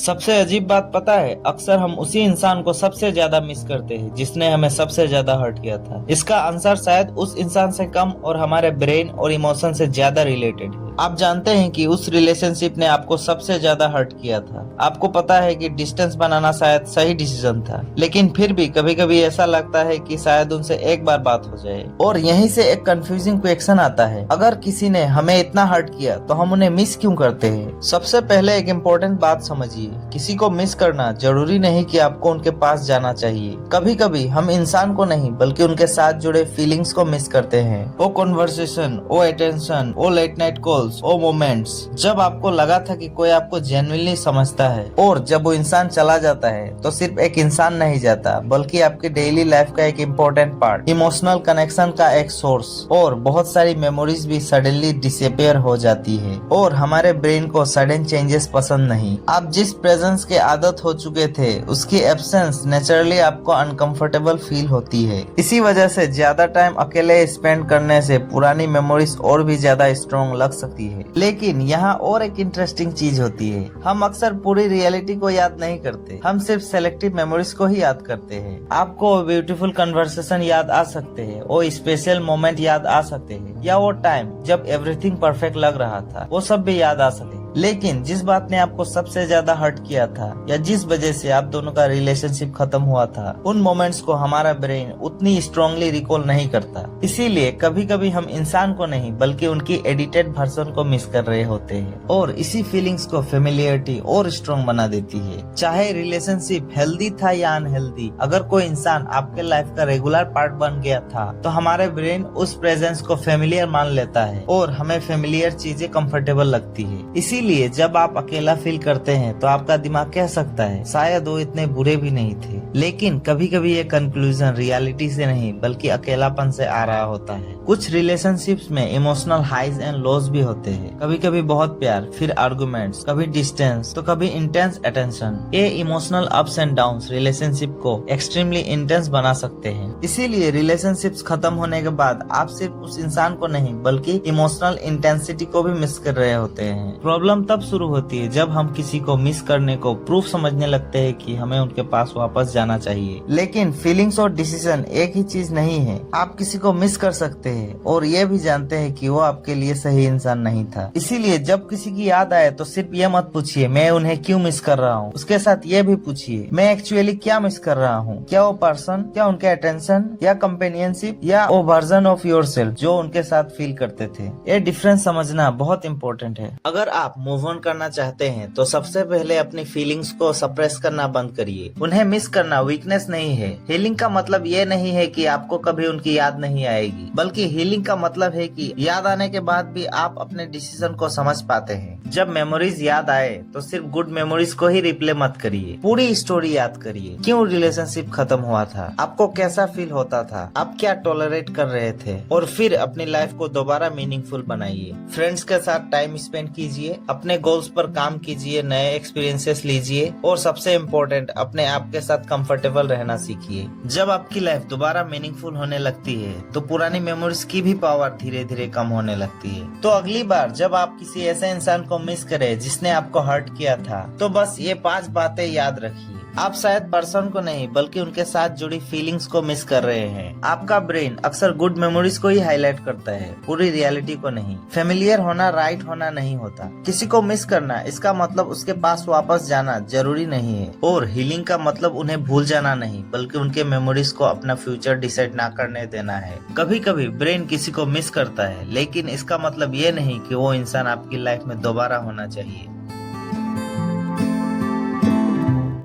सबसे अजीब बात पता है, अक्सर हम उसी इंसान को सबसे ज्यादा मिस करते हैं जिसने हमें सबसे ज्यादा हर्ट किया था। इसका आंसर शायद उस इंसान से कम और हमारे ब्रेन और इमोशन से ज्यादा रिलेटेड है। आप जानते हैं कि उस रिलेशनशिप ने आपको सबसे ज्यादा हर्ट किया था। आपको पता है कि डिस्टेंस बनाना शायद सही डिसीजन था, लेकिन फिर भी कभी कभी ऐसा लगता है कि शायद उनसे एक बार बात हो जाए। और यहीं से एक कंफ्यूजिंग क्वेश्चन आता है, अगर किसी ने हमें इतना हर्ट किया तो हम उन्हें मिस क्यों करते हैं? सबसे पहले एक इम्पोर्टेंट बात समझिए, किसी को मिस करना जरूरी नहीं कि आपको उनके पास जाना चाहिए। कभी कभी हम इंसान को नहीं बल्कि उनके साथ जुड़े फीलिंग्स को मिस करते हैं। वो कॉन्वर्सेशन, वो अटेंशन, वो लेट नाइट कॉल्स, वो मोमेंट्स जब आपको लगा था कि कोई आपको जेन्युइनली समझता है। और जब वो इंसान चला जाता है तो सिर्फ एक इंसान नहीं जाता बल्कि आपकी डेली लाइफ का एक इम्पोर्टेंट पार्ट, इमोशनल कनेक्शन का एक सोर्स, और बहुत सारी मेमोरीज भी सडनली डिसअपियर हो जाती है। और हमारे ब्रेन को सडन चेंजेस पसंद नहीं। आप जिस प्रेजेंस के आदत हो चुके थे उसकी एब्सेंस नेचुरली आपको अनकंफर्टेबल फील होती है। इसी वजह से ज्यादा टाइम अकेले स्पेंड करने से पुरानी मेमोरीज और भी ज्यादा स्ट्रॉन्ग लग सकती है। लेकिन यहाँ और एक इंटरेस्टिंग चीज होती है, हम अक्सर पूरी रियलिटी को याद नहीं करते, हम सिर्फ सेलेक्टिव मेमोरीज को ही याद करते हैं। आपको ब्यूटीफुल कन्वर्सेशन याद आ सकते हैं, वो स्पेशल मोमेंट याद आ सकते हैं, या वो टाइम जब एवरीथिंग परफेक्ट लग रहा था, वो सब भी याद आ सकते हैं। लेकिन जिस बात ने आपको सबसे ज्यादा हर्ट किया था या जिस वजह से आप दोनों का रिलेशनशिप खत्म हुआ था, उन मोमेंट्स को हमारा ब्रेन उतनी स्ट्रांगली रिकॉल नहीं करता। इसीलिए कभी कभी हम इंसान को नहीं बल्कि उनकी एडिटेड वर्जन को मिस कर रहे होते हैं। और इसी फीलिंग्स को फेमिलियरिटी और स्ट्रॉन्ग बना देती है। चाहे रिलेशनशिप हेल्दी था या अनहेल्दी, अगर कोई इंसान आपके लाइफ का रेगुलर पार्ट बन गया था तो हमारे ब्रेन उस प्रेजेंस को फेमिलियर मान लेता है और हमें फेमिलियर चीजें कंफर्टेबल लगती है। इसीलिए जब आप अकेला फील करते हैं तो आपका दिमाग कह सकता है शायद वो इतने बुरे भी नहीं थे। लेकिन कभी कभी ये कंक्लूजन रियलिटी से नहीं बल्कि अकेलापन से आ रहा होता है। कुछ रिलेशनशिप्स में इमोशनल हाइज एंड लोज भी होते हैं। कभी कभी बहुत प्यार, फिर आर्गुमेंट्स, कभी डिस्टेंस, तो कभी इंटेंस अटेंशन। ये emotional ups and downs relationship को एक्सट्रीमली इंटेंस बना सकते हैं। इसीलिए रिलेशनशिप्स खत्म होने के बाद आप सिर्फ उस इंसान को नहीं बल्कि इमोशनल इंटेंसिटी को भी मिस कर रहे होते हैं। प्रॉब्लम तब शुरू होती है जब हम किसी को मिस करने को प्रूफ समझने लगते हैं कि हमें उनके पास वापस जाना चाहिए। लेकिन फीलिंग्स और डिसीजन एक ही चीज नहीं है। आप किसी को मिस कर सकते हैं और ये भी जानते हैं कि वो आपके लिए सही इंसान नहीं था। इसीलिए जब किसी की याद आए तो सिर्फ ये मत पूछिए मैं उन्हें क्यों मिस कर रहा हूँ, उसके साथ ये भी पूछिए मैं एक्चुअली क्या मिस कर रहा हूँ। क्या वो पर्सन, क्या उनके अटेंशन या कंपेनियनशिप, या वो वर्जन ऑफ योरसेल्फ जो उनके साथ फील करते थे। ये डिफरेंस समझना बहुत इम्पोर्टेंट है। अगर आप मूव ऑन करना चाहते हैं तो सबसे पहले अपनी फीलिंग्स को सप्रेस करना बंद करिए। उन्हें मिस करना वीकनेस नहीं है। हीलिंग का मतलब ये नहीं है कि आपको कभी उनकी याद नहीं आएगी, बल्कि हीलिंग का मतलब है कि याद आने के बाद भी आप अपने डिसीजन को समझ पाते हैं। जब मेमोरीज याद आए तो सिर्फ गुड मेमोरीज को ही रिप्ले मत करिए, पूरी स्टोरी याद करिए। क्यों रिलेशनशिप खत्म हुआ था, आपको कैसा फील होता था, आप क्या टॉलरेट कर रहे थे, और फिर अपनी लाइफ को दोबारा मीनिंगफुल बनाइए। फ्रेंड्स के साथ टाइम स्पेंड कीजिए, अपने गोल्स पर काम कीजिए, नए एक्सपीरियंसेस लीजिए, और सबसे इम्पोर्टेंट अपने आप के साथ कंफर्टेबल रहना सीखिए। जब आपकी लाइफ दोबारा मीनिंगफुल होने लगती है तो पुरानी मेमोरीज की भी पावर धीरे धीरे कम होने लगती है। तो अगली बार जब आप किसी ऐसे इंसान को मिस करें जिसने आपको हर्ट किया था, तो बस ये 5 बातें याद रखिए। आप शायद पर्सन को नहीं बल्कि उनके साथ जुड़ी फीलिंग्स को मिस कर रहे हैं। आपका ब्रेन अक्सर गुड मेमोरीज को ही हाईलाइट करता है, पूरी रियलिटी को नहीं। फेमिलियर होना राइट होना नहीं होता। किसी को मिस करना इसका मतलब उसके पास वापस जाना जरूरी नहीं है। और हीलिंग का मतलब उन्हें भूल जाना नहीं बल्कि उनके मेमोरीज को अपना फ्यूचर डिसाइड ना करने देना है। कभी कभी ब्रेन किसी को मिस करता है लेकिन इसका मतलब ये नहीं कि वो इंसान आपकी लाइफ में दोबारा होना चाहिए।